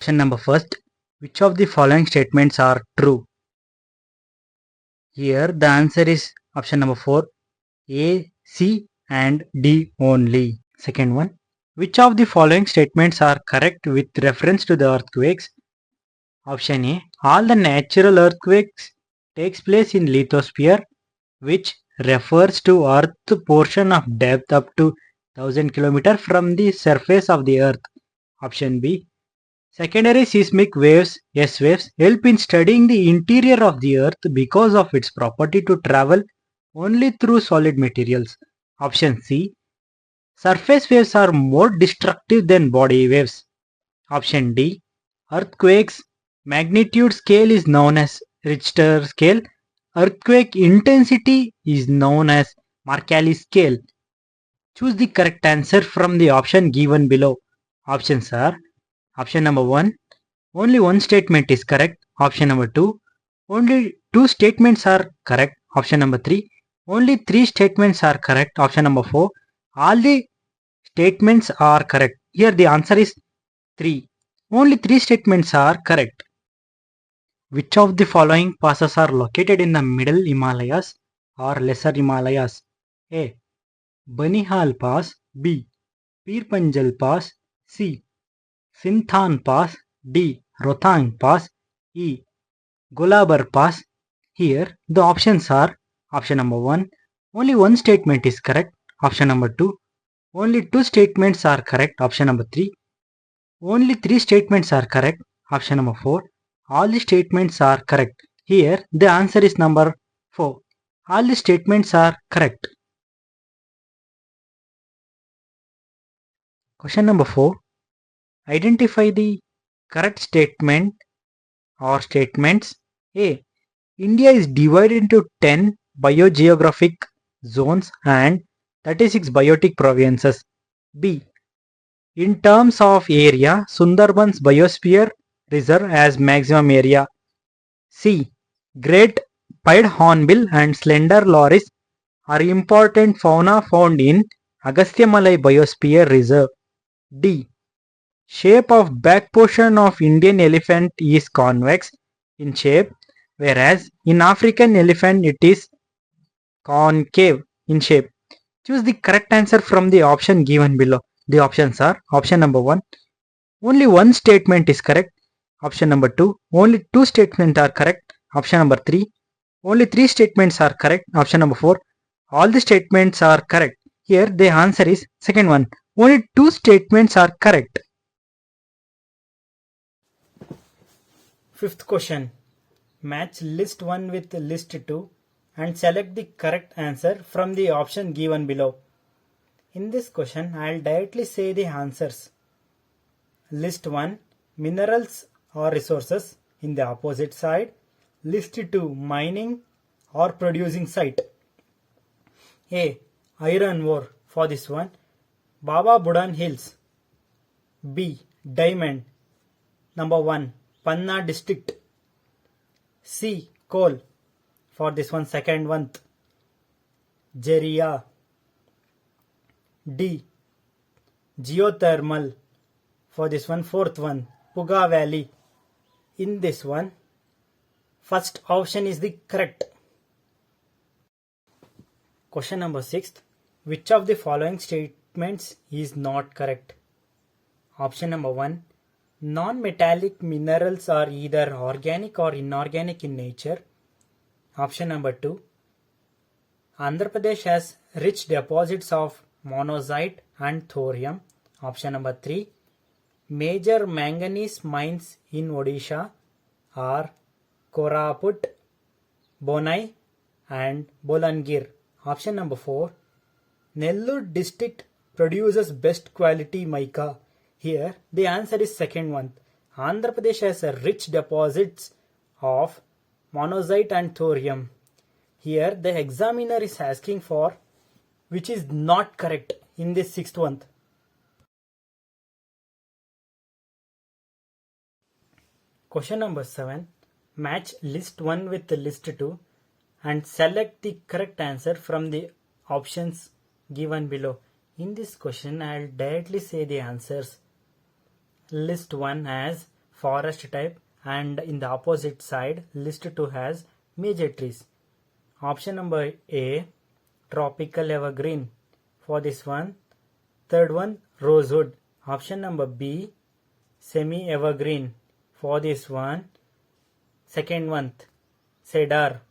Option number first, which of the following statements are true? Here the answer is option number 4, A, C and D only. Second one, which of the following statements are correct with reference to the earthquakes? Option A, all the natural earthquakes takes place in lithosphere, which refers to earth portion of depth up to 1000 km from the surface of the earth. Option B, secondary seismic waves, S waves, help in studying the interior of the earth because of its property to travel only through solid materials. Option C, surface waves are more destructive than body waves. Option D, earthquakes magnitude scale is known as Richter scale. Earthquake intensity is known as Mercalli scale. Choose the correct answer from the option given below. Options are option number 1, only one statement is correct. Option number 2, only two statements are correct. Option number 3, only three statements are correct. Option number 4, all the statements are correct. Here the answer is 3. Only three statements are correct. Which of the following passes are located in the middle Himalayas or lesser Himalayas? A, Banihal Pass. B, Pir Panjal Pass. C, Sinthan Pass. D, Rohtang Pass. E, Golabar Pass. Here the options are option number 1, only one statement is correct. Option number 2, only two statements are correct. Option number 3, only three statements are correct. Option number 4, all the statements are correct. Here the answer is number 4. All the statements are correct. Question number 4. Identify the correct statement or statements. A, India is divided into 10 biogeographic zones and 36 biotic provinces. B, in terms of area, Sundarban's biosphere reserve has maximum area. C, great pied hornbill and slender loris are important fauna found in Agastyamalai Biosphere Reserve. D, shape of back portion of Indian elephant is convex in shape, whereas in African elephant it is concave in shape. Choose the correct answer from the option given below. The options are option number 1, only one statement is correct. Option number 2, only two statements are correct. Option number 3, only three statements are correct. Option number 4, all the statements are correct. Here the answer is second one, only two statements are correct. Fifth question. Match list 1 with list 2 and select the correct answer from the option given below. In this question, I will directly say the answers. List 1, minerals or resources. In the opposite side, list 2, mining or producing site. A, iron ore. For this one, Baba Budan Hills. B, diamond. Number 1, Panna district. C, coal. For this one, second one, Jeria. D, geothermal. For this one, fourth one, Puga Valley. In this one, first option is the correct. Question number 6. Which of the following statements is not correct? Option number 1, non-metallic minerals are either organic or inorganic in nature. Option number 2, Andhra Pradesh has rich deposits of monazite and thorium. Option number 3, major manganese mines in Odisha are Koraput, Bonai and Bolangir. Option number 4, Nellore district produces best quality mica. Here the answer is second one. Andhra Pradesh has a rich deposits of monazite and thorium. Here the examiner is asking for which is not correct in this sixth one. Question number 7. Match list 1 with list 2 and select the correct answer from the options given below. In this question, I will directly say the answers. List 1 has forest type, and in the opposite side list 2 has major trees. Option number A, tropical evergreen. For this one, third one, rosewood. Option number B, semi evergreen. For this one, second one, cedar.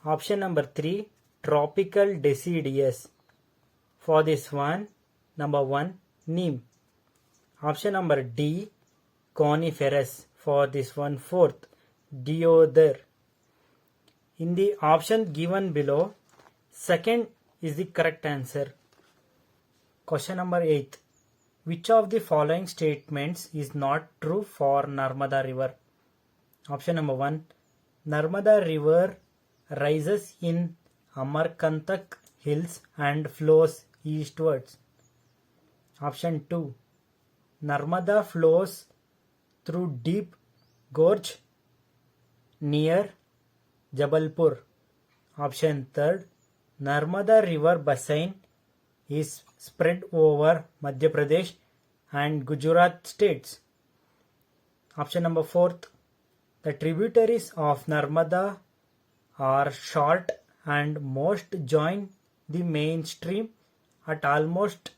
Option number 3, tropical deciduous. For this one, number 1, neem. Option number D, coniferous. For this one, fourth, deodar. In the option given below, second is the correct answer. Question number 8. Which of the following statements is not true for Narmada River? Option number 1. Narmada River rises in Amarkantak Hills and flows eastwards. Option 2. Narmada flows through deep gorge near Jabalpur. Option 3. Narmada River basin is spread over Madhya Pradesh and Gujarat states. Option number 4. The tributaries of Narmada are short and most join the main stream at almost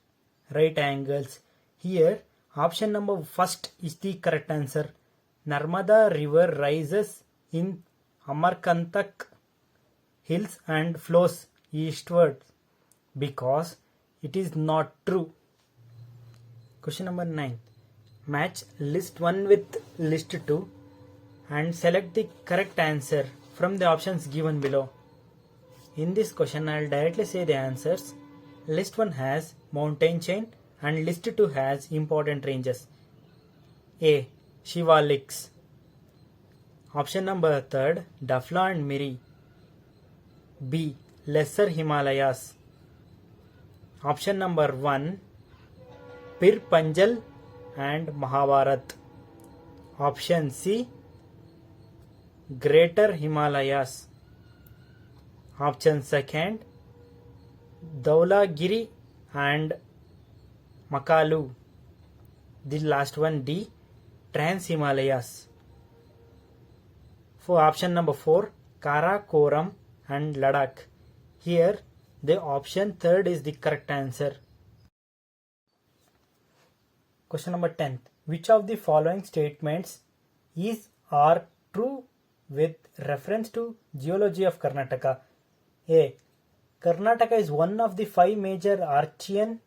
right angles. Here, option number first is the correct answer. Narmada River rises in Amarkantak Hills and flows eastward, because it is not true. Question number 9. Match list 1 with list 2 and select the correct answer from the options given below. In this question, I will directly say the answers. List 1 has mountain chain and list 2 has important ranges. A. Shivaliks. Option number 3, Dafla and Miri. B. Lesser Himalayas. Option number 1, Pir Panjal and Mahabharat. Option C, Greater Himalayas. Option 2, Dhaulagiri and Makalu. The last one, D, Trans Himalayas. For option number 4, Karakoram and Ladakh. Here, the option 3 is the correct answer. Question number 10. Which of the following statements is or true with reference to geology of Karnataka? A. Karnataka is one of the 5 major Archean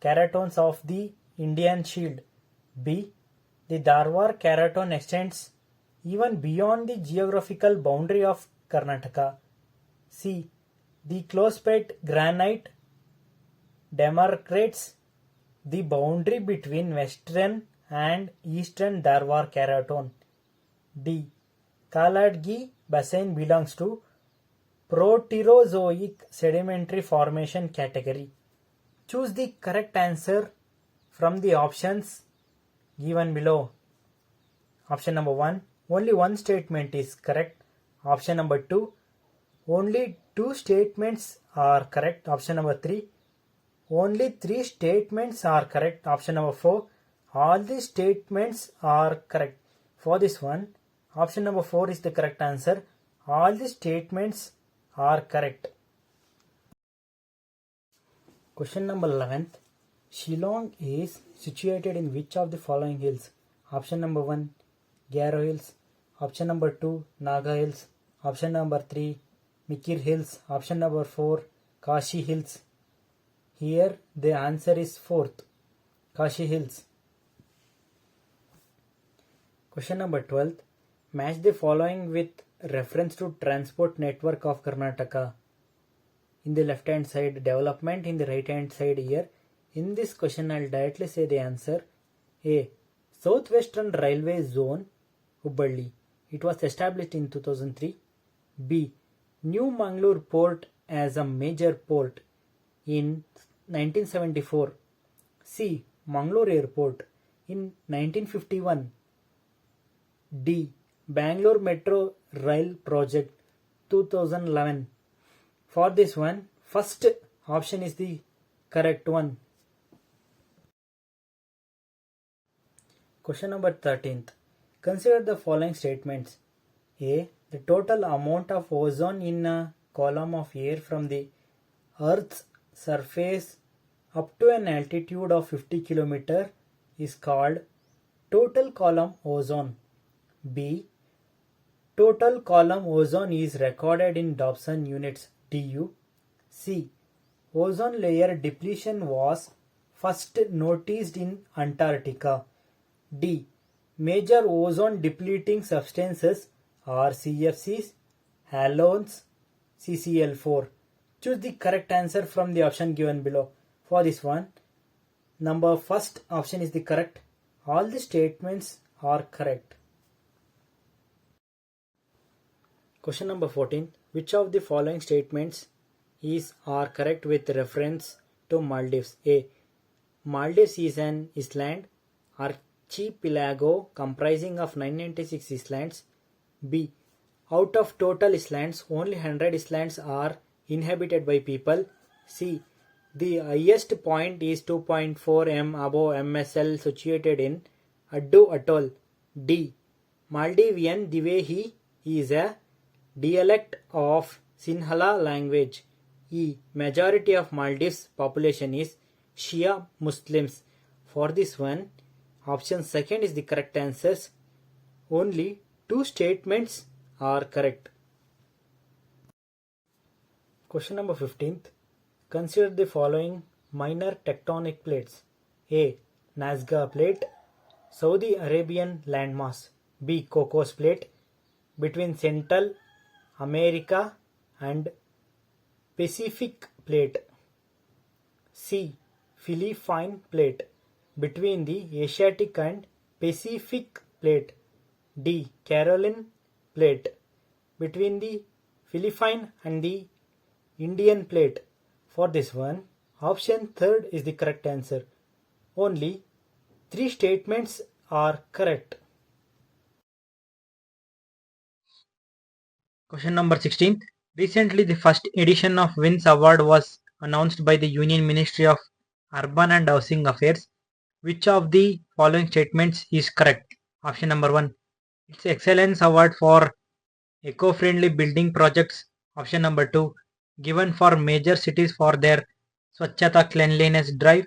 keratones of the Indian Shield. B. The Dharwar keraton extends even beyond the geographical boundary of Karnataka. C. The close-packed granite demarcates the boundary between western and eastern Dharwar keraton. D. Kaladgi basin belongs to Proterozoic sedimentary formation category. Choose the correct answer from the options given below. Option number 1, only one statement is correct. Option number 2, only 2 statements are correct. Option number 3, only 3 statements are correct. Option number 4, all the statements are correct. For this one, option number 4 is the correct answer. All the statements are correct. Question number 11th. Shillong is situated in which of the following hills? Option number 1, Garo Hills. Option number 2, Naga Hills. Option number 3, Mikir Hills. Option number 4, Kashi Hills. Here the answer is 4th, Kashi Hills. Question number 12. Match the following with reference to transport network of Karnataka. In the left hand side, development. In the right hand side here. In this question, I will directly say the answer. A. Southwestern Railway Zone, Hubballi. It was established in 2003. B. New Mangalore Port as a major port in 1974. C. Mangalore Airport in 1951. D. Bangalore Metro Rail Project 2011. For this one, first option is the correct one. Question number 13th. Consider the following statements. A. The total amount of ozone in a column of air from the Earth's surface up to an altitude of 50 km is called total column ozone. B. Total column ozone is recorded in Dobson units (du). C. Ozone layer depletion was first noticed in Antarctica. D. Major ozone depleting substances are CFCs, halogens, CCl4. Choose the correct answer from the option given below. For this one, number first option is the correct. All the statements are correct. Question number 14. Which of the following statements are correct with reference to Maldives? A. Maldives is an island archipelago comprising of 996 islands. B. Out of total islands, only 100 islands are inhabited by people. C. The highest point is 2.4 m above MSL situated in Addu Atoll. D. Maldivian Divehi is a dialect of Sinhala language. E. Majority of Maldives population is Shia Muslims. For this one, option second is the correct answers. Only two statements are correct. Question number 15th. Consider the following minor tectonic plates. A. Nazca plate, Saudi Arabian landmass. B. Cocos plate, between Central America and Pacific plate. C. Philippine plate, between the Asiatic and Pacific plate. D. Caroline plate, between the Philippine and the Indian plate. For this one, option third is the correct answer. Only three statements are correct. Question number 16. Recently, the first edition of WINS Award was announced by the Union Ministry of Urban and Housing Affairs. Which of the following statements is correct? Option number 1. It's Excellence Award for Eco-Friendly Building Projects. Option number 2. Given for major cities for their Swachhata Cleanliness Drive.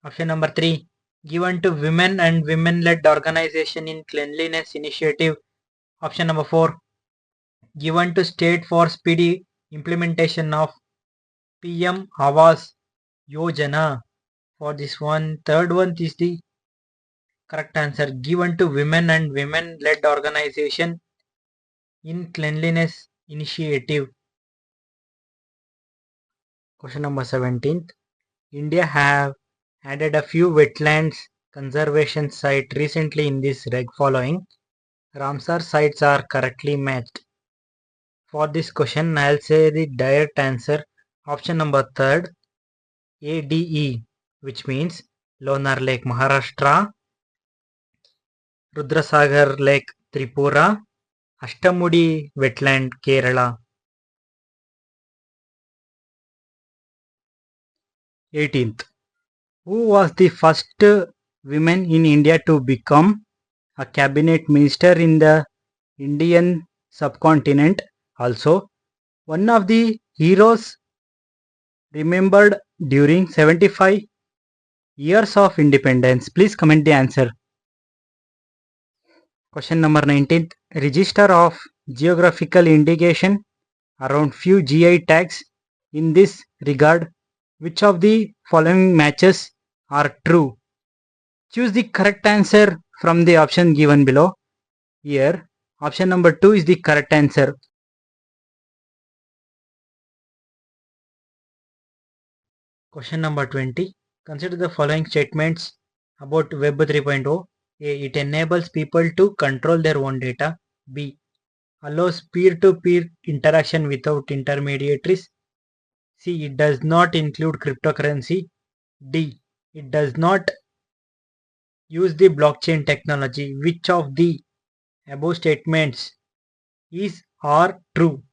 Option number 3. Given to women and women-led organization in Cleanliness Initiative. Option number 4. Given to state for speedy implementation of PM Awas Yojana. For this one, third one is the correct answer. Given to women and women-led organization in Cleanliness Initiative. Question number 17. India have added a few wetlands conservation sites recently in this reg following. Ramsar sites are correctly matched. For this question, I'll say the direct answer. Option number third, ADE, which means Lonar Lake, Maharashtra, Rudrasagar Lake, Tripura, Ashtamudi Wetland, Kerala. 18th. Who was the first woman in India to become a cabinet minister in the Indian subcontinent? Also, one of the heroes remembered during 75 years of independence. Please comment the answer. Question number 19th. Register of geographical indication around few GI tags. In this regard, which of the following matches are true? Choose the correct answer from the option given below. Here, option number 2 is the correct answer. Question number 20. Consider the following statements about Web 3.0. A. It enables people to control their own data. B. Allows peer-to-peer interaction without intermediaries. C. It does not include cryptocurrency. D. It does not use the blockchain technology. Which of the above statements is or true?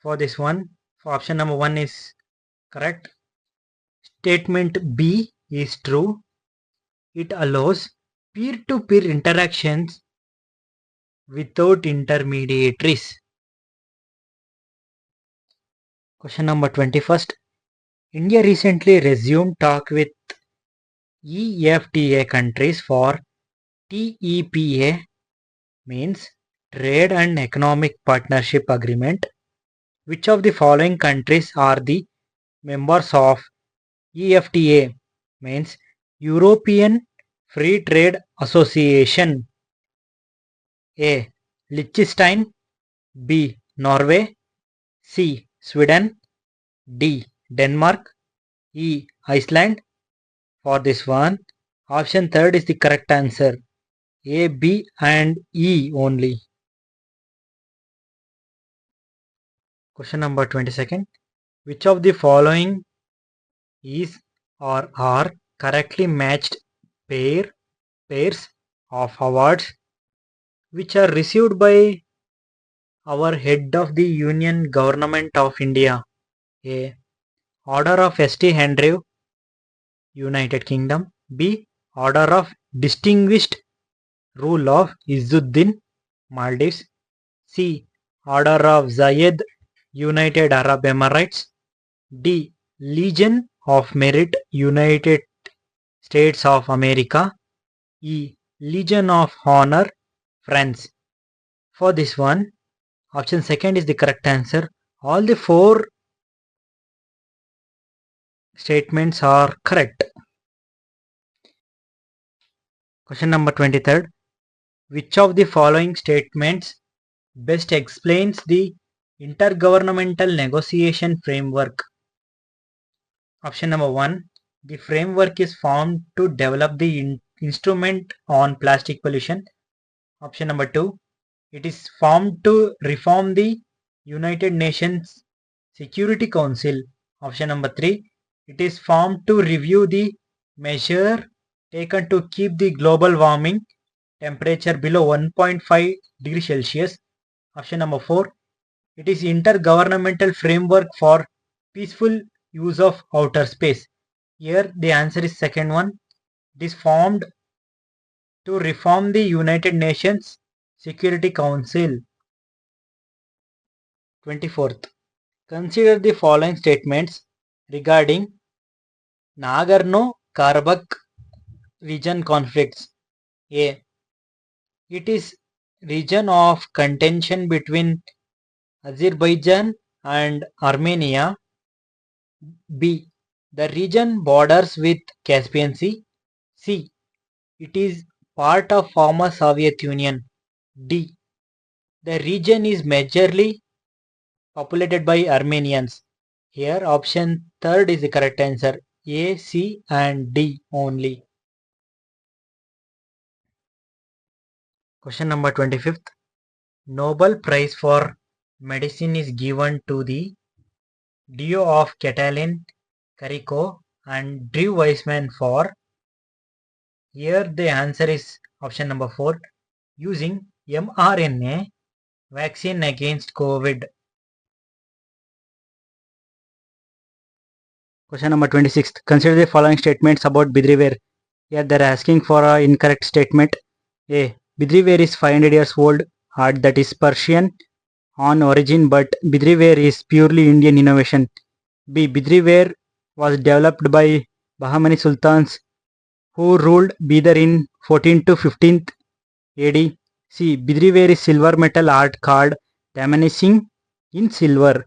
For this one, for option number 1 is correct. Statement B is true. It allows peer-to-peer interactions without intermediaries. Question number 21st. India recently resumed talk with EFTA countries for TEPA, means Trade and Economic Partnership Agreement. Which of the following countries are the members of EFTA, means European Free Trade Association? A. Liechtenstein, B. Norway, C. Sweden, D. Denmark, E. Iceland. For this one, option third is the correct answer. A, B and E only. Question number 22nd. Which of the following is or are correctly matched pairs of awards which are received by our head of the Union Government of India? A. Order of St. Andrew, United Kingdom. B. Order of Distinguished Rule of Izzuddin, Maldives. C. Order of Zayed, United Arab Emirates. D. Legion of Merit, United States of America. E. Legion of Honor, France. For this one, option second is the correct answer. All the four statements are correct. Question number 23rd. Which of the following statements best explains the intergovernmental negotiation framework? Option number 1. The framework is formed to develop the instrument on plastic pollution. Option number 2. It is formed to reform the United Nations Security Council. Option number 3. It is formed to review the measure taken to keep the global warming temperature below 1.5 degrees Celsius. Option number 4. It is intergovernmental framework for peaceful use of outer space. Here the answer is second one. It is formed to reform the United Nations Security Council. 24th. Consider the following statements regarding Nagorno-Karabakh region conflicts. A. It is region of contention between Azerbaijan and Armenia. B. The region borders with Caspian Sea. C. It is part of former Soviet Union. D. The region is majorly populated by Armenians. Here option third is the correct answer. A, C and D only. Question number 25th. Nobel Prize for Medicine is given to the duo of Catalin Carico and Drew Weissman for. Here the answer is option number 4. Using mRNA vaccine against COVID. Question number 26. Consider the following statements about Bidriware. Here they are asking for an incorrect statement. A. Bidriware is 500 years old art that is Persian on origin, but Bidriware is purely Indian innovation. B. Bidriware was developed by Bahmani sultans who ruled Bidar in 14th to 15th AD. C. Bidriware is silver metal art called diminishing in silver.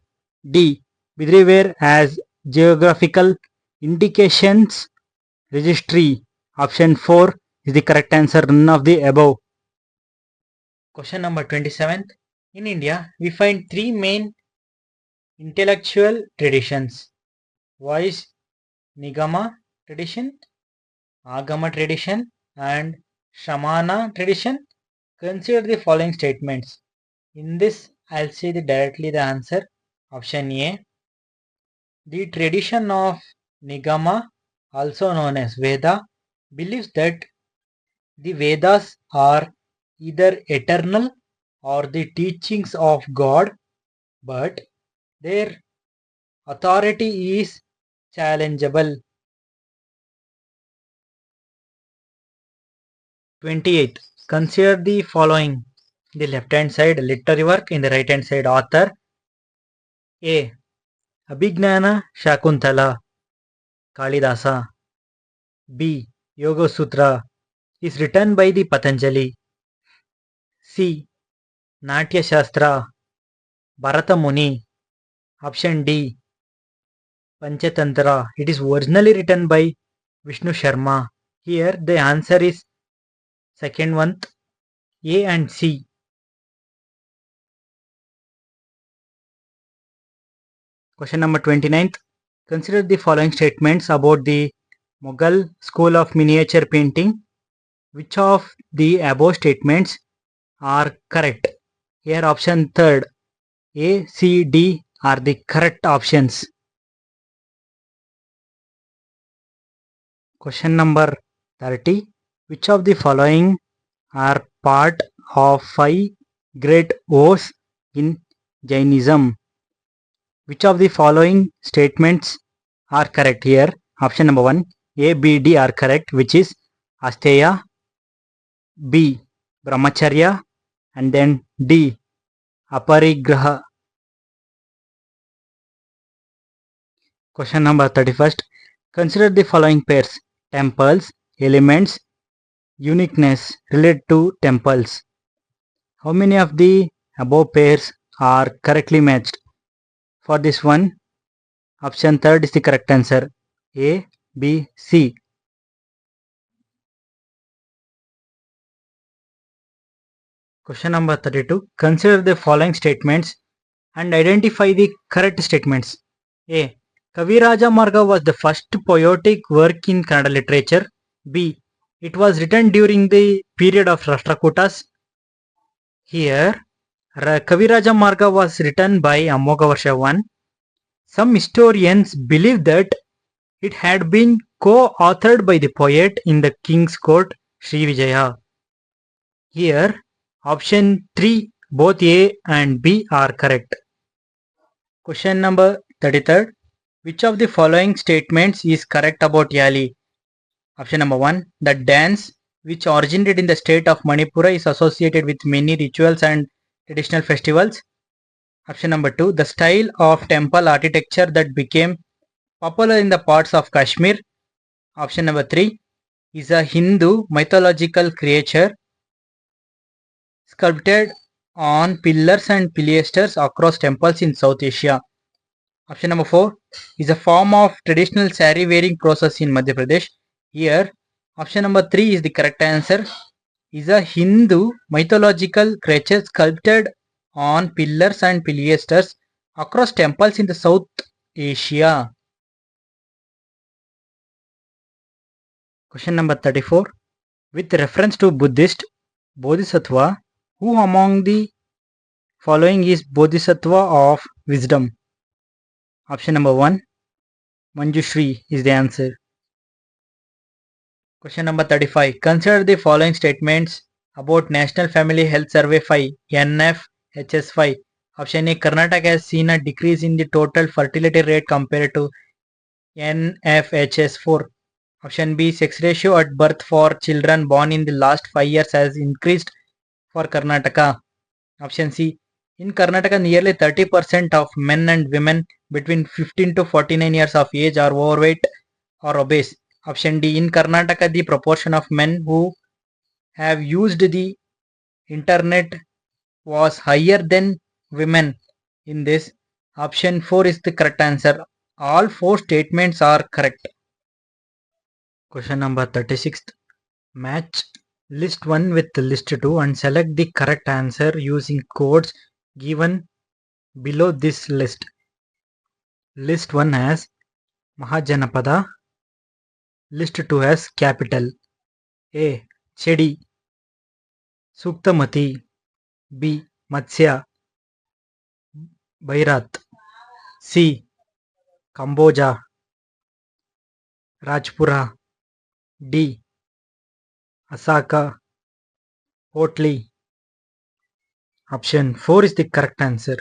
D. Bidriware has geographical indications registry. Option 4 is the correct answer, none of the above. Question number 27th. In India, we find three main intellectual traditions. Voice Nigama tradition, Agama tradition and Shamana tradition. Consider the following statements. In this, I'll say directly the answer. Option A. The tradition of Nigama, also known as Veda, believes that the Vedas are either eternal or the teachings of God, but their authority is challengeable. 28th. Consider the following. The left hand side literary work, in the right hand side author. A. Abhignana Shakuntala Kalidasa. B. Yoga Sutra is written by the Patanjali. C. Natya Shastra Bharata Muni. Option D. Panchatantra. It is originally written by Vishnu Sharma. Here the answer is second one, A and C. Question number 29th. Consider the following statements about the Mughal school of miniature painting. Which of the above statements are correct? Here option third, A, C, D are the correct options. Question number 30. Which of the following are part of 5 great O's in Jainism? Which of the following statements are correct here? Option number 1, A, B, D are correct, which is Asteya, B, Brahmacharya, and then D, Aparigraha. Question number 31st. Consider the following pairs: temples, elements, uniqueness related to temples. How many of the above pairs are correctly matched? For this one, option third is the correct answer. A, B, C. Question number 32. Consider the following statements and identify the correct statements. A. Kaviraja Marga was the first poetic work in Kannada literature. B. It was written during the period of Rashtrakutas. Here, Kaviraja Marga was written by Amogavarsha I. Some historians believe that it had been co-authored by the poet in the king's court, Sri Vijaya. Here, option 3, both A and B are correct. Question number 33rd. Which of the following statements is correct about Yali? Option number 1. The dance, which originated in the state of Manipura, is associated with many rituals and traditional festivals. Option number 2. The style of temple architecture that became popular in the parts of Kashmir. Option number 3 is a Hindu mythological creature sculpted on pillars and pilasters across temples in South Asia. Option number 4 is a form of traditional sari wearing process in Madhya Pradesh. Here, option number 3 is the correct answer. Is a Hindu mythological creature sculpted on pillars and pilasters across temples in the South Asia. Question number 34. With reference to Buddhist Bodhisattva, who among the following is Bodhisattva of wisdom? Option number 1, Manjushri is the answer. Question number 35. Consider the following statements about National Family Health Survey 5, NFHS5. Option A. Karnataka has seen a decrease in the total fertility rate compared to NFHS4. Option B. Sex ratio at birth for children born in the last 5 years has increased for Karnataka. Option C. In Karnataka, nearly 30% of men and women between 15 to 49 years of age are overweight or obese. Option D. In Karnataka, the proportion of men who have used the internet was higher than women in this. Option 4 is the correct answer. All 4 statements are correct. Question number 36. Match list 1 with list 2 and select the correct answer using codes given below this list. List 1 has Mahajanapada. List 2 has capital. A. Chedi. Suktamati. B. Matsya. Bairat. C. Kamboja. Rajpura. D. Asaka. Hotli. Option 4 is the correct answer.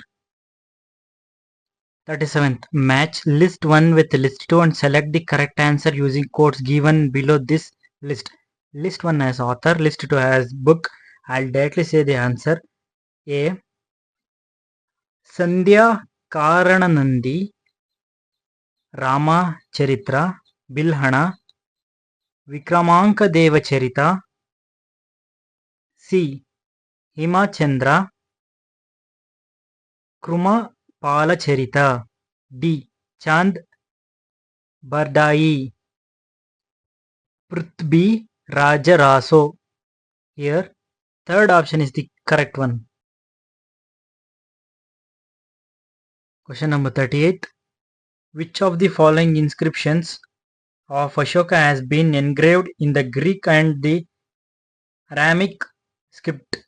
37th. Match list 1 with list 2 and select the correct answer using codes given below this list. List 1 as author, list 2 as book. I'll directly say the answer. A. Sandhya Karananandi, Rama Charitra, Bilhana, Vikramanka Deva Charita. C. Himachandra, Kruma Pala Charita. D. Chand Bardai, Prithvi Rajaraso. Here, third option is the correct one. Question number 38. Which of the following inscriptions of Ashoka has been engraved in the Greek and the Aramaic script?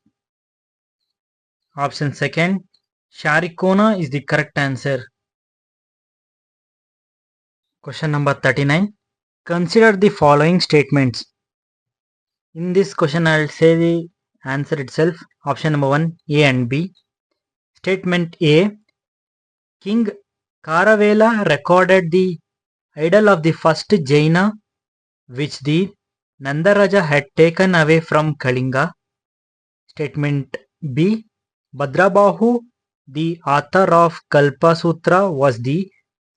Option second, Sharikona is the correct answer. Question number 39. Consider the following statements. In this question, I will say the answer itself. Option number 1, A and B. Statement A. King Karavela recorded the idol of the first Jaina which the Nandaraja had taken away from Kalinga. Statement B. Bhadrabahu, the author of Kalpasutra, was the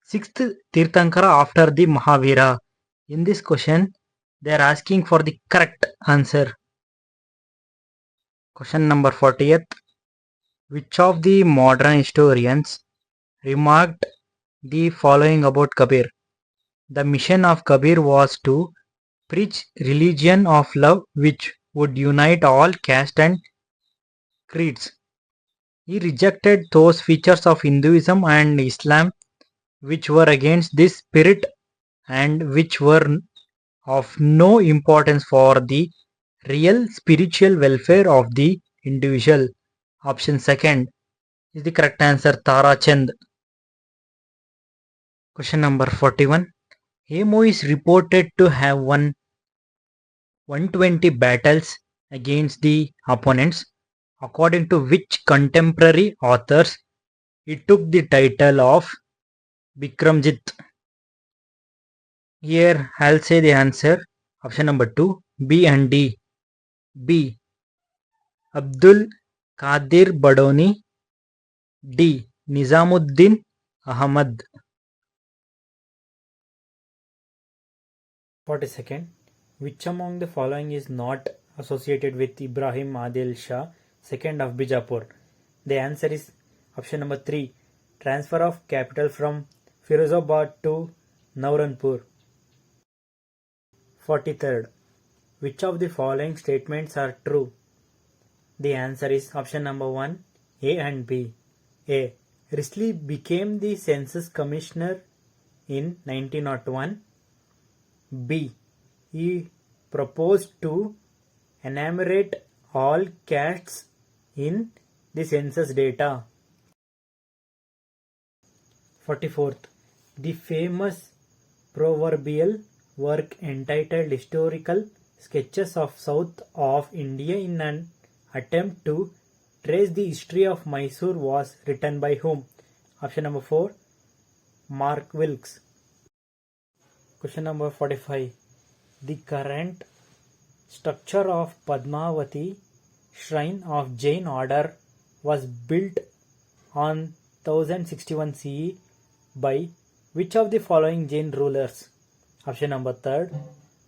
sixth Tirthankara after the Mahavira. In this question, they are asking for the correct answer. Question number 40th. Which of the modern historians remarked the following about Kabir? The mission of Kabir was to preach religion of love which would unite all caste and creeds. He rejected those features of Hinduism and Islam which were against this spirit and which were of no importance for the real spiritual welfare of the individual. Option second is the correct answer, Tara Chand. Question number 41. Hemu is reported to have won 120 battles against the opponents. According to which contemporary authors, he took the title of Bikramjit? Here I'll say the answer. Option number 2, B and D. B. Abdul Qadir Badoni. D. Nizamuddin Ahmad. 42nd. Which among the following is not associated with Ibrahim Adil Shah, second of Bijapur? The answer is option number 3. Transfer of capital from Firozabad to Nauranpur. 43rd. Which of the following statements are true? The answer is option number 1, A and B. A. Risley became the census commissioner in 1901. B. He proposed to enumerate all castes in the census data. 44th. The famous proverbial work entitled Historical Sketches of South of India in an attempt to trace the history of Mysore was written by whom? Option number 4, Mark Wilkes. Question number 45. The current structure of Padmavati shrine of Jain order was built on 1061 CE by which of the following Jain rulers? Option number 3,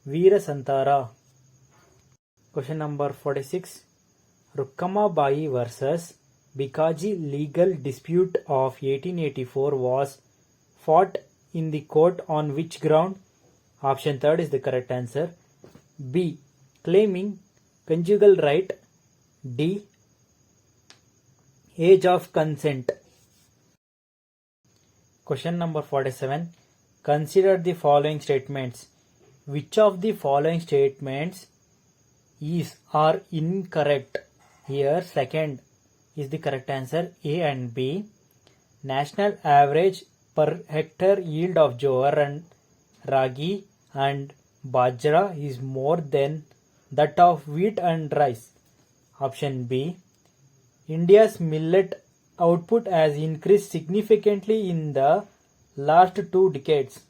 Veera Santara. Question number 46. Rukkamabai versus Bikaji legal dispute of 1884 was fought in the court on which ground? Option 3 is the correct answer. B. Claiming conjugal right. D. Age of consent. Question number 47. Consider the following statements. Which of the following statements is or incorrect? Here second is the correct answer, A and B. National average per hectare yield of jowar and ragi and bajra is more than that of wheat and rice. Option B. India's millet output has increased significantly in the last 2 decades.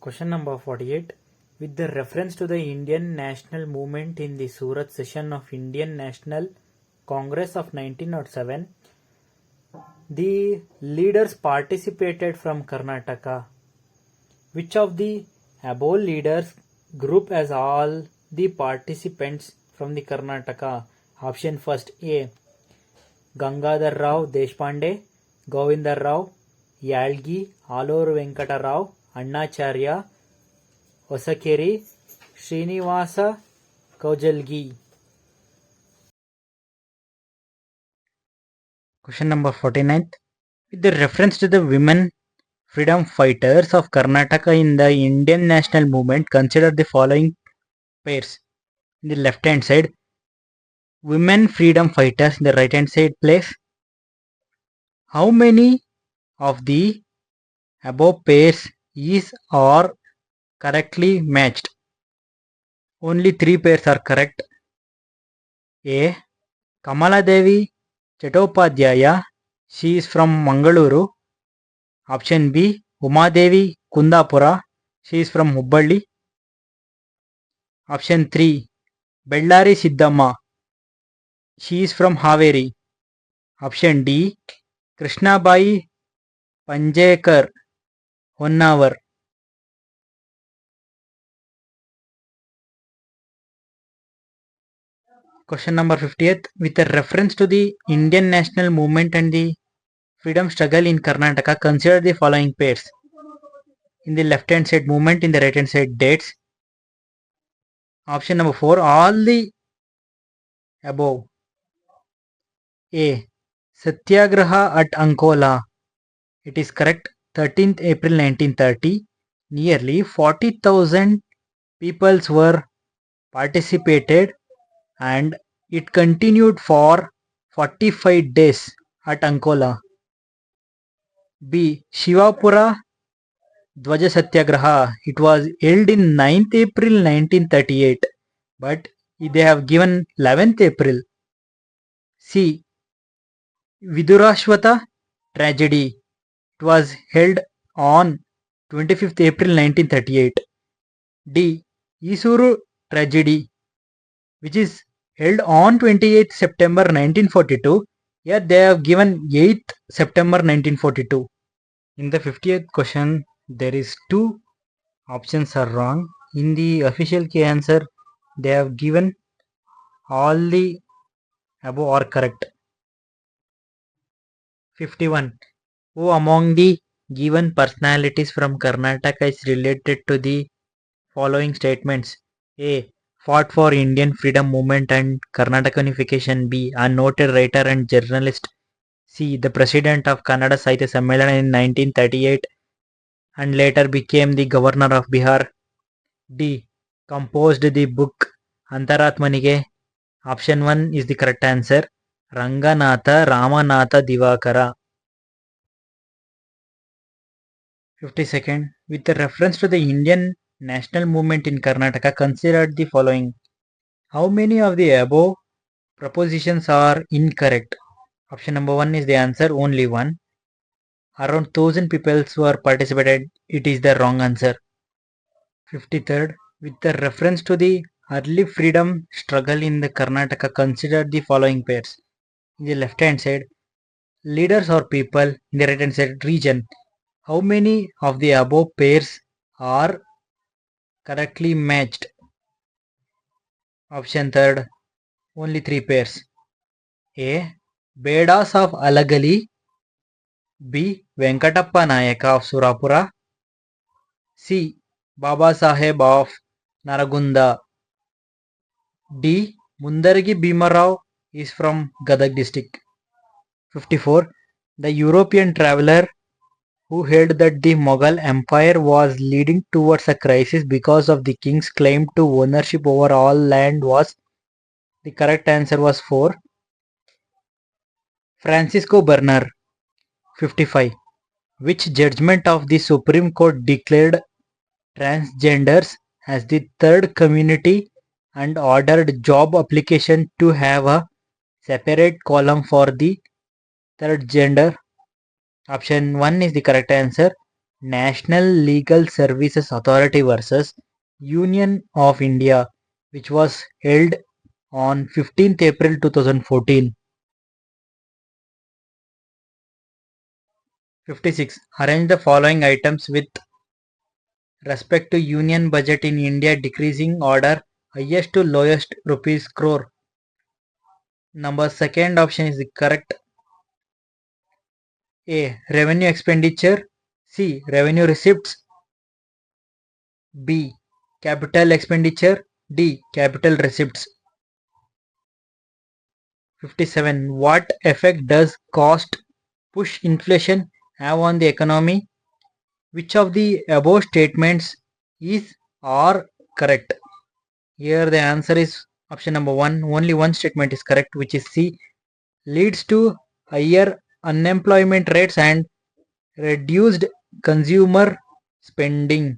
Question number 48. With the reference to the Indian national movement in the Surat session of Indian National Congress of 1907, the leaders participated from Karnataka. Which of the above leaders group as all the participants from the Karnataka? Option first A. Gangadhar Rao Deshpande, Govindar Rao, Yalgi, Alur Venkata Rao, Annacharya, Osakeri, Srinivasa Kaujalgi. Question number 49. With the reference to the women freedom fighters of Karnataka in the Indian national movement, consider the following pairs. In the left hand side, women freedom fighters. In the right hand side place, how many of the above pairs is or correctly matched? Only 3 pairs are correct. A. Kamaladevi Chattopadhyaya, she is from Mangaluru. Option B. Umadevi Kundapura, she is from Hubballi. Option 3. Bellari Siddhamma, she is from Haveri. Option D. Krishnabai Panjekar, Honnavar. Question number 50th. With a reference to the Indian national movement and the freedom struggle in Karnataka, consider the following pairs. In the left hand side movement, in the right hand side dates. Option number 4. All the above. A. Satyagraha at Ankola. It is correct. 13th April 1930. Nearly 40,000 peoples were participated and it continued for 45 days at Ankola. B. Shivapura Dwaja Satyagraha. It was held in 9th April 1938, but they have given 11th April. C. Vidurashwata tragedy. It was held on 25th April 1938. D. Isuru tragedy, which is held on 28th September 1942. Here they have given 8th September 1942. In the 50th question, there is 2 options are wrong. In the official key answer, they have given all the above are correct. 51. Who among the given personalities from Karnataka is related to the following statements? A. Fought for Indian freedom movement and Karnataka unification. B. A noted writer and journalist. C. The president of Kannada Sahitya Sammelana in 1938 and later became the governor of Bihar. D. Composed the book Antaratmanige. Option 1 is the correct answer. Ranganatha Ramanatha Divakara. 52nd. With the reference to the Indian national movement in Karnataka, consider the following. How many of the above propositions are incorrect? Option number 1 is the answer, only 1. Around 1000 people were participated, it is the wrong answer. 53rd. With the reference to the early freedom struggle in the Karnataka, consider the following pairs. In the left hand side, leaders or people. In the right hand side, region. How many of the above pairs are correctly matched? Option 3rd, only 3 pairs. A. Bedas of Alagali. B. Venkatappa Nayaka of Surapura. C. Baba Saheb of Naragunda. D. Mundargi Bhimarao is from Gadag district. 54. The European traveler who held that the Mughal Empire was leading towards a crisis because of the king's claim to ownership over all land was, the correct answer was 4. Francisco Berner. 55. Which judgment of the Supreme Court declared transgenders as the third community and ordered job application to have a separate column for the third gender? Option 1 is the correct answer. National Legal Services Authority versus Union of India, which was held on 15th April 2014. 56. Arrange the following items with respect to union budget in India decreasing order highest to lowest rupees crore. Number second option is the correct. A. Revenue expenditure. C. Revenue receipts. B. Capital expenditure. D. Capital receipts. 57. What effect does cost push inflation have on the economy? Which of the above statements is or correct? Here the answer is option number 1. Only one statement is correct, which is C. Leads to higher unemployment rates and reduced consumer spending.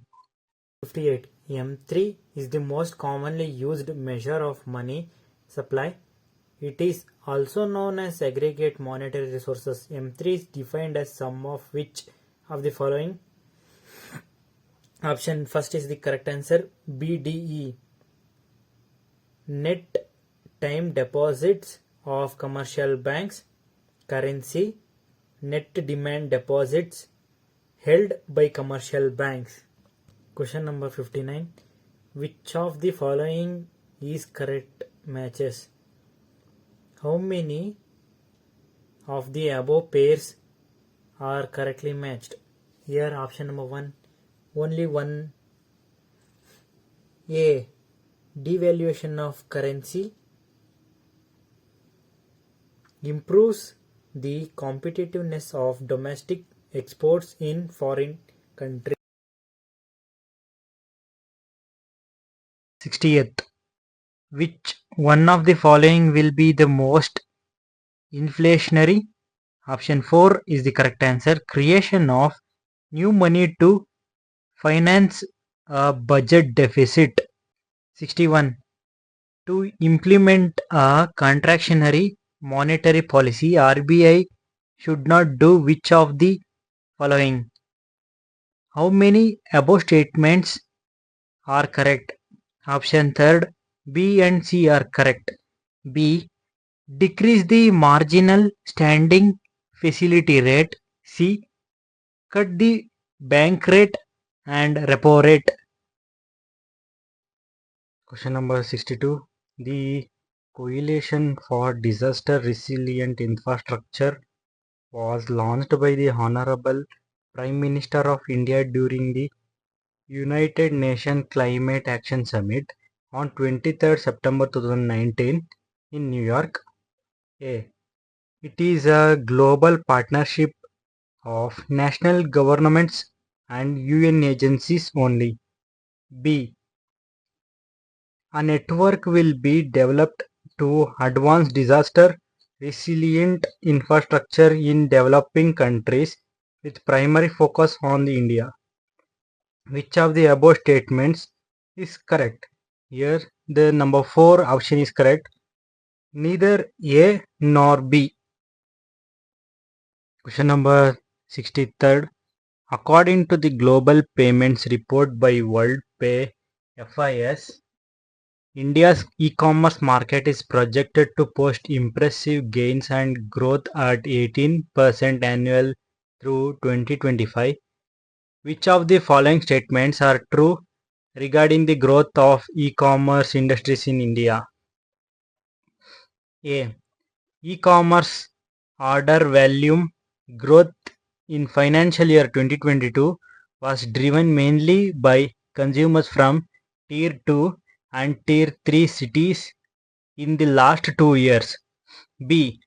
58. M3 is the most commonly used measure of money supply. It is also known as aggregate monetary resources. M3 is defined as sum of which of the following? Option first is the correct answer. BDE. Net time deposits of commercial banks. Currency. Net demand deposits held by commercial banks. Question number 59. Which of the following is correct matches? How many of the above pairs are correctly matched? Here option number 1. Only one. A. Devaluation of currency improves the competitiveness of domestic exports in foreign countries. 60th. Which one of the following will be the most inflationary? Option 4 is the correct answer. Creation of new money to finance a budget deficit. 61. To implement a contractionary monetary policy, RBI should not do which of the following? How many above statements are correct? Option third, B and C are correct. B. Decrease the marginal standing facility rate. C. Cut the bank rate and repo rate. Question number 62. The Coalition for Disaster Resilient Infrastructure was launched by the Honorable Prime Minister of India during the United Nations Climate Action Summit on 23rd September 2019 in New York. A. It is a global partnership of national governments and UN agencies only. B. A network will be developed to advance disaster resilient infrastructure in developing countries with primary focus on the India. Which of the above statements is correct? Here the number 4 option is correct. Neither A nor B. Question number 63rd. According to the Global Payments Report by World Pay FIS, India's e-commerce market is projected to post impressive gains and growth at 18% annual through 2025. Which of the following statements are true regarding the growth of e-commerce industries in India? A. E-commerce order volume growth in financial year 2022 was driven mainly by consumers from Tier 2 and Tier 3 cities in the last 2 years. B.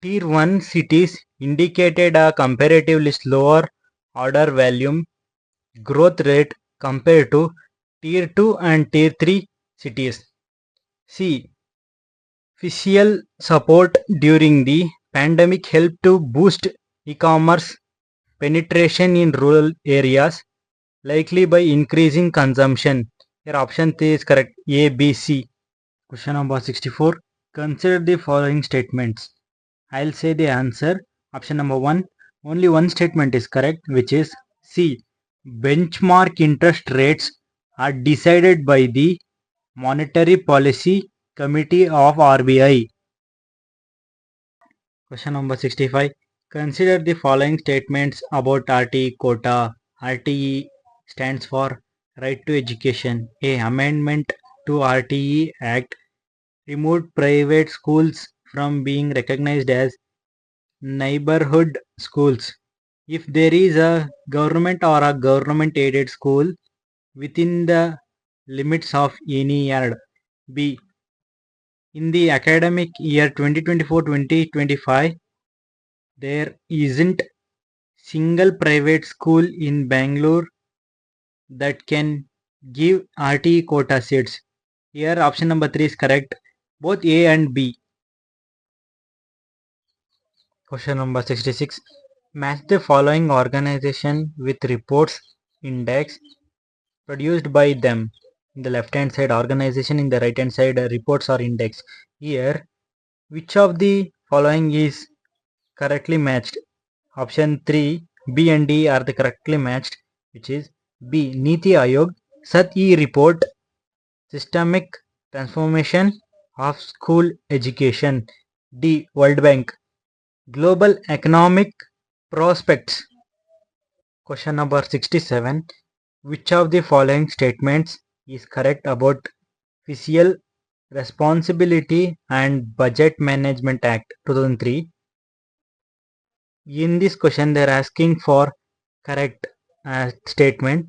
Tier 1 cities indicated a comparatively slower order volume growth rate compared to Tier 2 and Tier 3 cities. C. Fiscal support during the pandemic helped to boost e-commerce penetration in rural areas, likely by increasing consumption. Here option 3 is correct. A, B, C. Question number 64. Consider the following statements. I'll say the answer. Option number 1. Only one statement is correct, which is C. benchmark interest rates are decided by the Monetary Policy Committee of RBI. Question number 65. Consider the following statements about RTE quota. RTE stands for Right to Education. A amendment to RTE Act removed private schools from being recognized as neighborhood schools. If there is a government or a government aided school within the limits of any year. B. In the academic year 2024-2025, there isn't single private school in Bangalore that can give RTE quota seats. Here option number 3 is correct. Both A and B. Question number 66. Match the following organization with reports index produced by them. In the left hand side organization, in the right hand side reports or index. Here, which of the following is correctly matched? Option 3, B and D are the correctly matched, which is B. Niti Ayog, Sat-E report, systemic transformation of school education. D. World Bank, global economic prospects. Question number 67. Which of the following statements is correct about Fiscal Responsibility and Budget Management Act 2003? In this question, they are asking for correct statement,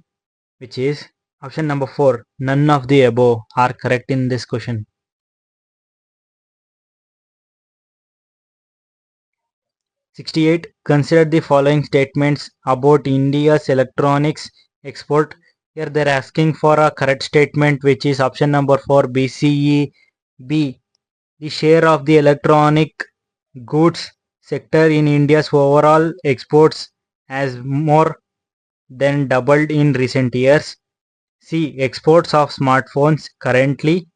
which is option number 4. None of the above are correct in this question. 68. Consider the following statements about India's electronics export. Here they are asking for a correct statement, which is option number 4. BCE. B. The share of the electronic goods sector in India's overall exports has more than doubled in recent years. C. Exports of smartphones currently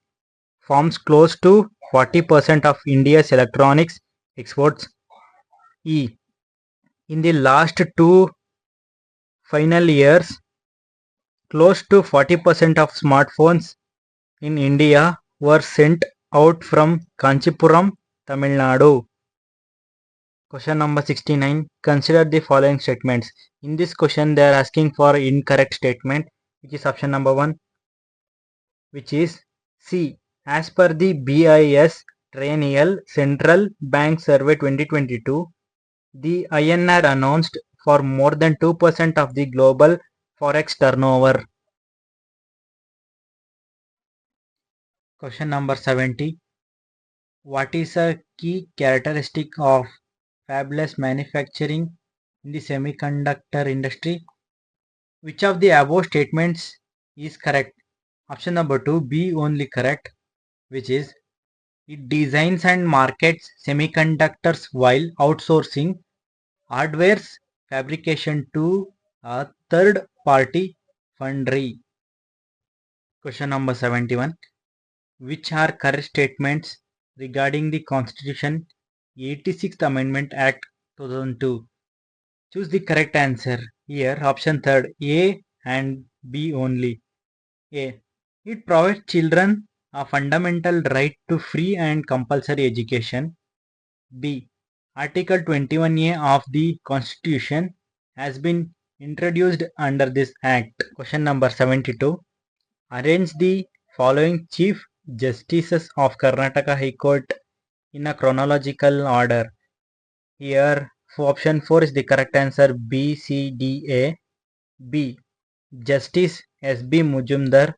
forms close to 40% of India's electronics exports. E. In the last two final years, close to 40% of smartphones in India were sent out from Kanchipuram, Tamil Nadu. Question number 69. Consider the following statements. In this question, they are asking for incorrect statement, which is option number 1, which is C. As per the BIS Triennial Central Bank Survey 2022, the INR announced for more than 2% of the global forex turnover. Question number 70. What is a key characteristic of fabless manufacturing in the semiconductor industry? Which of the above statements is correct? Option number 2, B only correct, which is it designs and markets semiconductors while outsourcing hardware's fabrication to a third party foundry. Question number 71. Which are correct statements regarding the Constitution 86th Amendment Act 2002? Choose the correct answer. Here option 3, A and B only. A. It provides children a fundamental right to free and compulsory education. B. Article 21A of the Constitution has been introduced under this Act. Question number 72. Arrange the following Chief Justices of Karnataka High Court in a chronological order. Here, option 4 is the correct answer. B, C, D, A. B. Justice S. B. Mujumdar.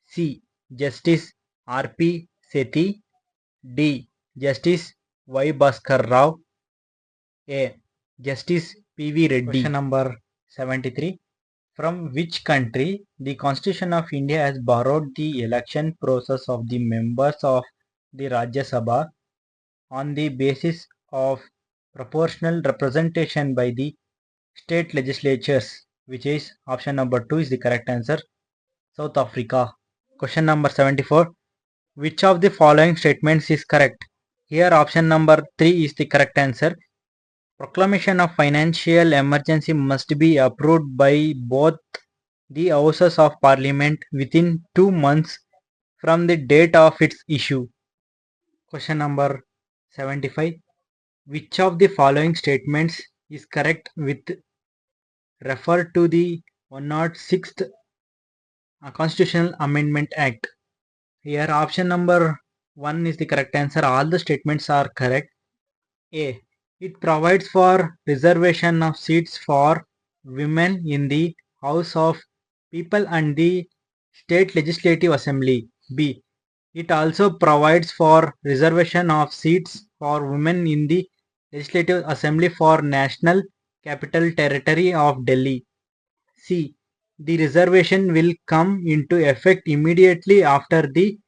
C. Justice R. P. Sethi. D. Justice Y. Bhaskar Rao. A. Justice P. V. Reddy. Question number 73. From which country the Constitution of India has borrowed the election process of the members of the Rajya Sabha on the basis of proportional representation by the state legislatures, which is option number 2 is the correct answer. South Africa. Question number 74. Which of the following statements is correct? Here option number 3 is the correct answer. Proclamation of financial emergency must be approved by both the Houses of Parliament within 2 months from the date of its issue. Question number 75. Which of the following statements is correct with refer to the 106th Constitutional Amendment Act? Here option number 1 is the correct answer. All the statements are correct. A. It provides for reservation of seats for women in the House of People and the State Legislative Assembly. B. It also provides for reservation of seats for women in the Legislative Assembly for National Capital Territory of Delhi. C. The reservation will come into effect immediately after the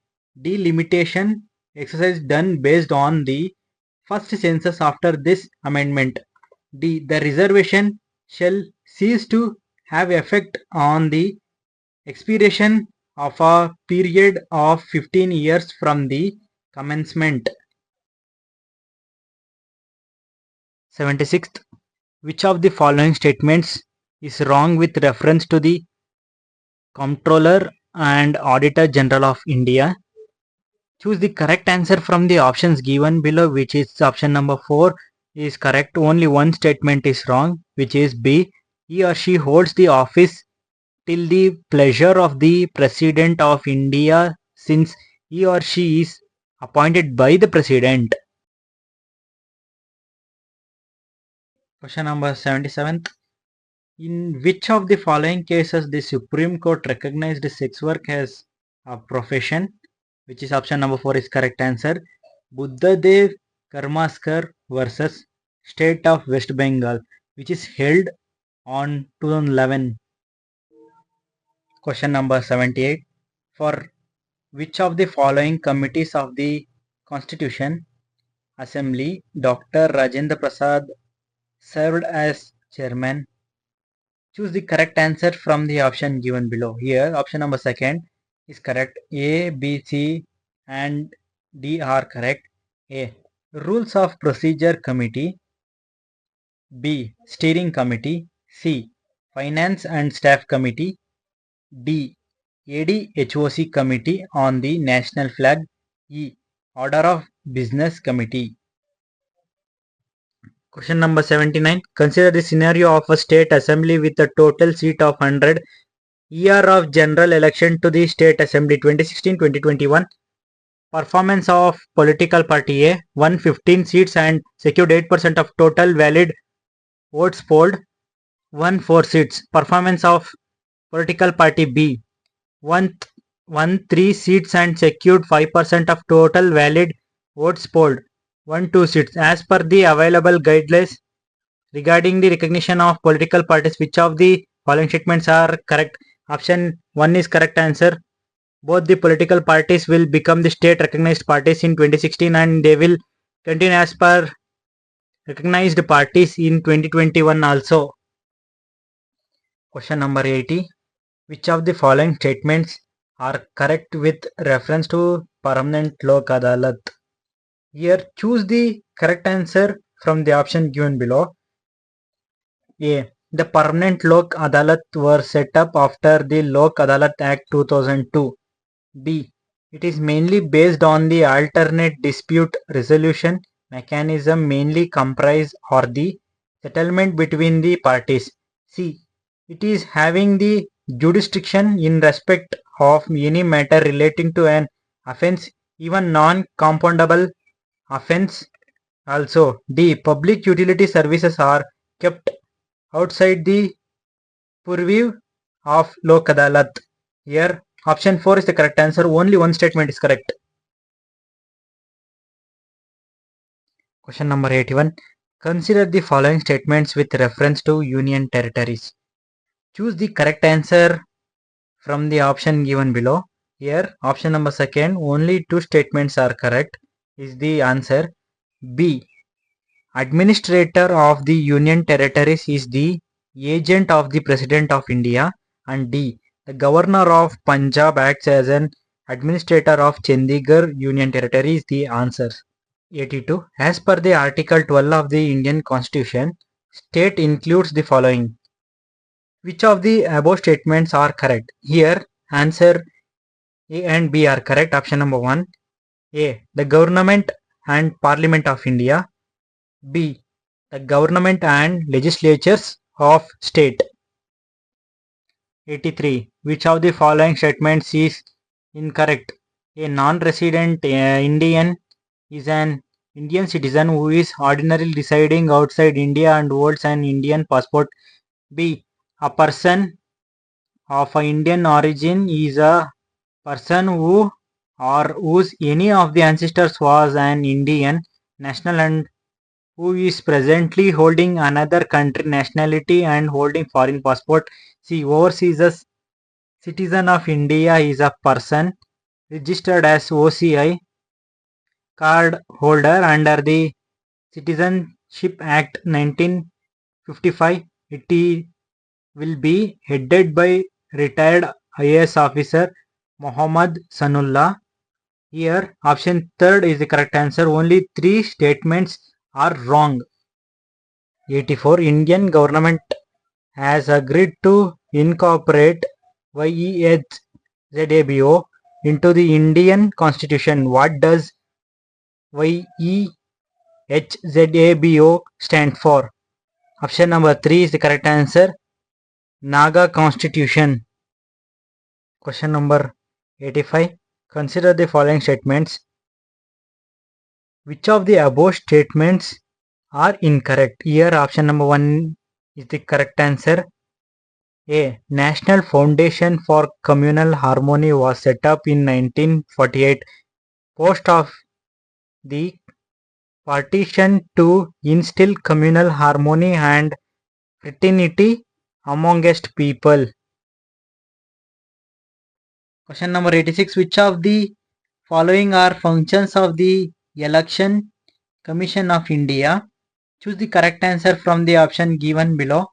delimitation exercise done based on the first census after this amendment. D. The reservation shall cease to have effect on the expiration of a period of 15 years from the commencement. 76th. Which of the following statements is wrong with reference to the Comptroller and Auditor General of India? Choose the correct answer from the options given below, which is option number 4 is correct. Only one statement is wrong, which is B. He or she holds the office till the pleasure of the President of India, since he or she is appointed by the President. Question number 77th. In which of the following cases the Supreme Court recognized sex work as a profession? Which is option number 4 is correct answer. Buddhadev Karmaskar versus State of West Bengal, which is held on 2011. Question number 78. For which of the following committees of the Constitution Assembly Dr. Rajendra Prasad served as chairman? Choose the correct answer from the option given below. Here option number 2 is correct. A, B, C and D are correct. A. Rules of Procedure Committee. B. Steering Committee. C. Finance and Staff Committee. D. ADHOC Committee on the National Flag. E. Order of Business Committee. Question number 79. Consider the scenario of a state assembly with a total seat of 100. Year of general election to the state assembly 2016-2021. Performance of political party A won 15 seats and secured 8% of total valid votes polled, won 4 seats. Performance of political party B won 3 seats and secured 5% of total valid votes polled, won 2 seats. As per the available guidelines regarding the recognition of political parties, which of the following statements are correct? Option 1 is correct answer. Both the political parties will become the state recognized parties in 2016 and they will continue as per recognized parties in 2021 also. Question number 80. Which of the following statements are correct with reference to Permanent Lok Adalat? Here choose the correct answer from the option given below. A. The Permanent Lok Adalat were set up after the Lok Adalat Act 2002. B. It is mainly based on the alternate dispute resolution mechanism mainly comprise or the settlement between the parties. C. It is having the jurisdiction in respect of any matter relating to an offence, even non-compoundable offence. Also, D. Public utility services are kept outside the purview of Lok Adalat. Here, option 4 is the correct answer. Only one statement is correct. Question number 81. Consider the following statements with reference to union territories. Choose the correct answer from the option given below. Here, option number 2, only 2 statements are correct, is the answer. B. Administrator of the Union Territories is the agent of the President of India. And D. The Governor of Punjab acts as an administrator of Chandigarh Union Territory is the answer. 82. As per the Article 12 of the Indian Constitution, state includes the following. Which of the above statements are correct? Here, answer A and B are correct. Option number 1. A. The government and Parliament of India. B. The government and legislatures of state. 83. Which of the following statements is incorrect? A non-resident Indian is an Indian citizen who is ordinarily residing outside India and holds an Indian passport. B. A person of Indian origin is a person who or whose any of the ancestors was an Indian national and who is presently holding another country nationality and holding foreign passport. C. Overseas citizen of India is a person registered as OCI card holder under the Citizenship Act 1955. It will be headed by retired IAS officer Mohammad Sanullah. Here, option third is the correct answer. Only three statements are wrong. 84. Indian government has agreed to incorporate YEHZABO into the Indian Constitution. What does YEHZABO stand for? Option number 3 is the correct answer. Naga Constitution. Question number 85. Consider the following statements. Which of the above statements are incorrect? Here option number 1 is the correct answer. A. National Foundation for Communal Harmony was set up in 1948 post of the partition to instill communal harmony and fraternity amongst people. Question number 86. Which of the following are functions of the Election Commission of India? Choose the correct answer from the option given below.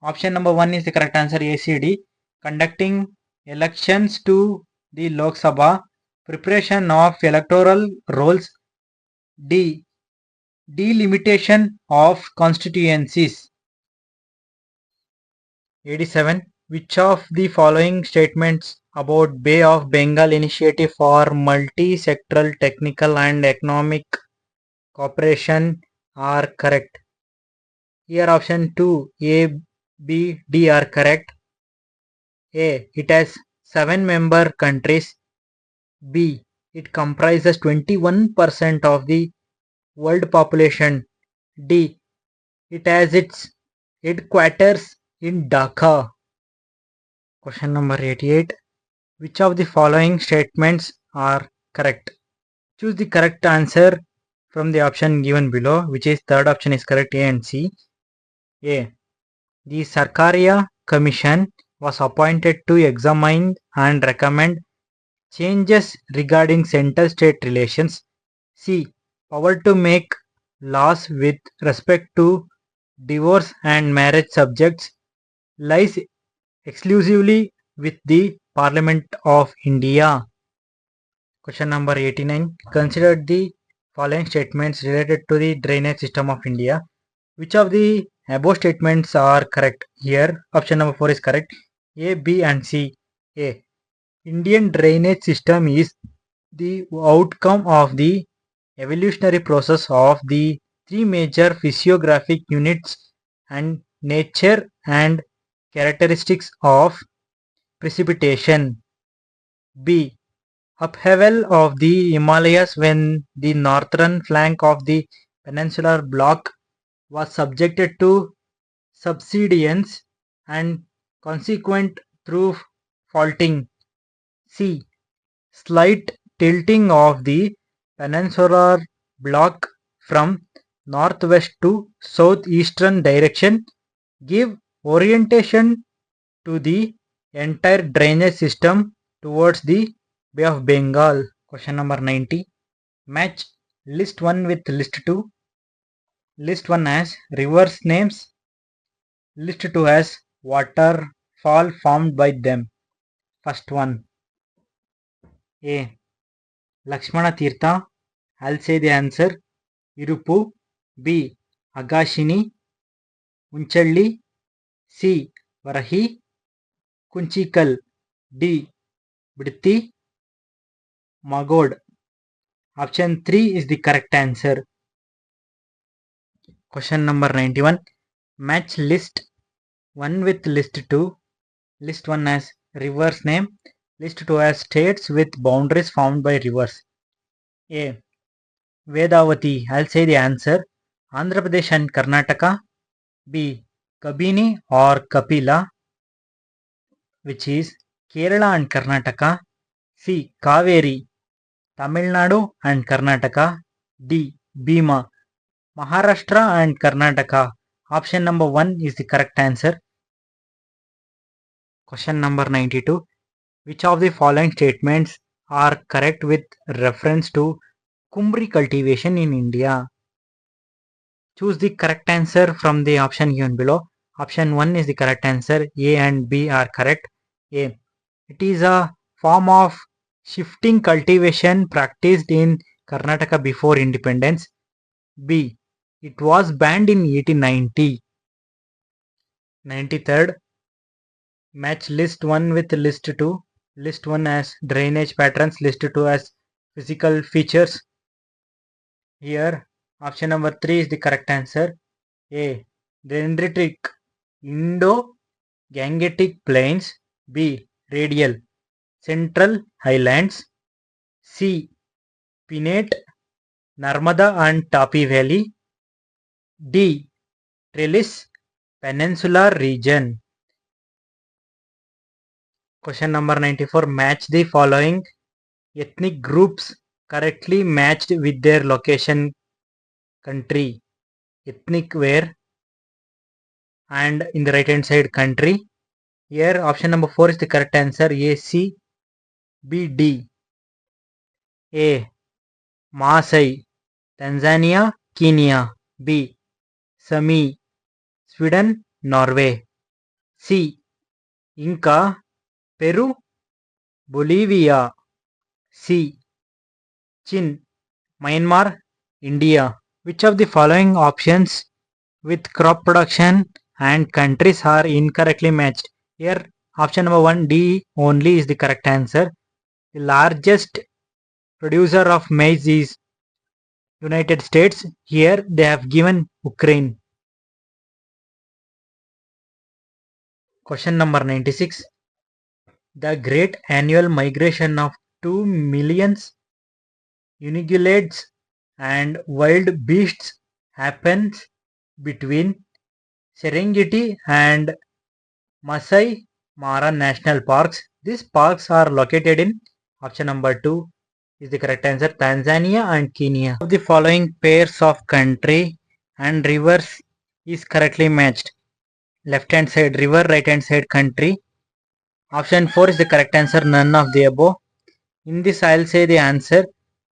Option number 1 is the correct answer. ACD. Conducting elections to the Lok Sabha. Preparation of electoral rolls. D. Delimitation of constituencies. 87. Which of the following statements about Bay of Bengal initiative for multi-sectoral technical and economic cooperation are correct? Here option 2 A, B, D are correct. A. It has 7 member countries. B. It comprises 21% of the world population. D. It has its headquarters in Dhaka. Question number 88. Which of the following statements are correct? Choose the correct answer from the option given below, which is third option is correct. A and C. A. The Sarkaria Commission was appointed to examine and recommend changes regarding center-state relations. C. Power to make laws with respect to divorce and marriage subjects lies exclusively with the Parliament of India. Question number 89. Consider the following statements related to the drainage system of India. Which of the above statements are correct? Here option number 4 is correct. A, B and C. A. Indian drainage system is the outcome of the evolutionary process of the three major physiographic units and nature and characteristics of precipitation. B. Upheaval of the Himalayas when the northern flank of the peninsular block was subjected to subsidence and consequent through faulting. C. Slight tilting of the peninsular block from northwest to southeastern direction give orientation to the entire drainage system towards the Bay of Bengal. Question number 90. Match list 1 with list 2. List 1 has rivers names. List 2 has waterfall formed by them. First one. A. Lakshmana Tirtha I'll say the answer Irupu. B. Agashini. Unchalli. C. Varahi. Kunchikal. D. Bidti. Magod. Option 3 is the correct answer. Question number 91. Match list 1 with list 2. List 1 as rivers name. List 2 as states with boundaries formed by rivers. A. Vedavati. I'll say the answer. Andhra Pradesh and Karnataka. B. Kabini or Kapila, which is Kerala and Karnataka. C. Kaveri, Tamil Nadu and Karnataka. D. Bhima, Maharashtra and Karnataka. Option number 1 is the correct answer. Question number 92. Which of the following statements are correct with reference to Kumbri cultivation in India? Choose the correct answer from the option given below. Option 1 is the correct answer. A and B are correct. A. It is a form of shifting cultivation practiced in Karnataka before independence. B. It was banned in 1890. 93rd. Match list 1 with list 2. List 1 as drainage patterns, list 2 as physical features. Here, option number 3 is the correct answer. A. Dendritic Indo-Gangetic plains. B. Radial Central Highlands. C. Pinnate Narmada and Tapi Valley. D. Trellis Peninsular region. Question number 94. Match the following ethnic groups correctly matched with their location country. Ethnic where and in the right hand side country. Here option number 4 is the correct answer. A, C, B, D. A. Maasai, Tanzania, Kenya. B. Sami, Sweden, Norway. C. Inca, Peru, Bolivia. C. Chin, Myanmar, India. Which of the following options with crop production and countries are incorrectly matched? Here option number 1, D only is the correct answer. The largest producer of maize is United States. Here they have given Ukraine. Question number 96. The great annual migration of 2 million ungulates and wild beasts happens between Serengeti and Masai Mara National Parks. These parks are located in option number 2 is the correct answer. Tanzania and Kenya. Of the following pairs of country and rivers is correctly matched. Left hand side river, right hand side country. Option 4 is the correct answer. None of the above. In this I will say the answer.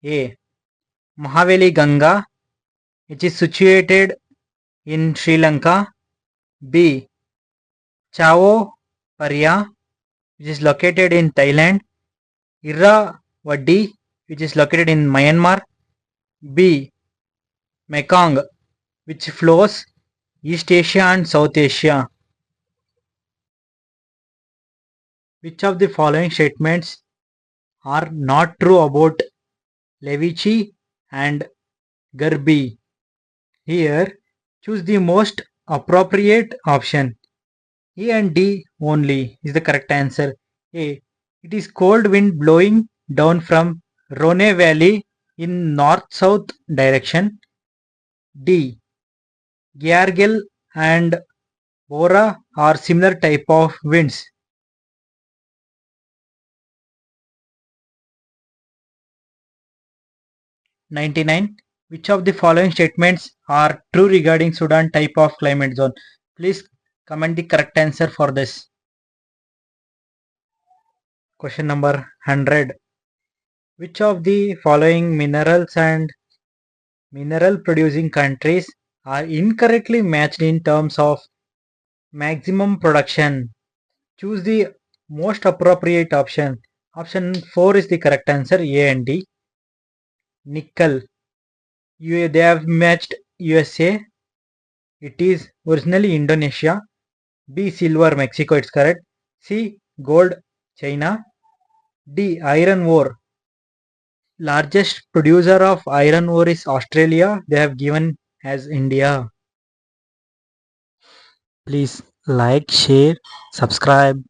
A. Mahaveli Ganga, which is situated in Sri Lanka. B. Chao Phraya, which is located in Thailand. Irrawaddy, which is located in Myanmar. B. Mekong, which flows East Asia and South Asia. Which of the following statements are not true about Levichi and Garbi? Here, choose the most appropriate option. A and D only is the correct answer. A. It is cold wind blowing down from Rhone Valley in north-south direction. D. Gyargel and Bora are similar type of winds. '99. Which of the following statements are true regarding Sudan type of climate zone? Please comment the correct answer for this. Question number 100. Which of the following minerals and mineral producing countries are incorrectly matched in terms of maximum production? Choose the most appropriate option. Option 4 is the correct answer. A and D. Nickel, They have matched USA. It is originally Indonesia. B. Silver, Mexico. It's correct. C. Gold, China. D. Iron ore. Largest producer of iron ore is Australia. They have given as India. Please like, share, subscribe.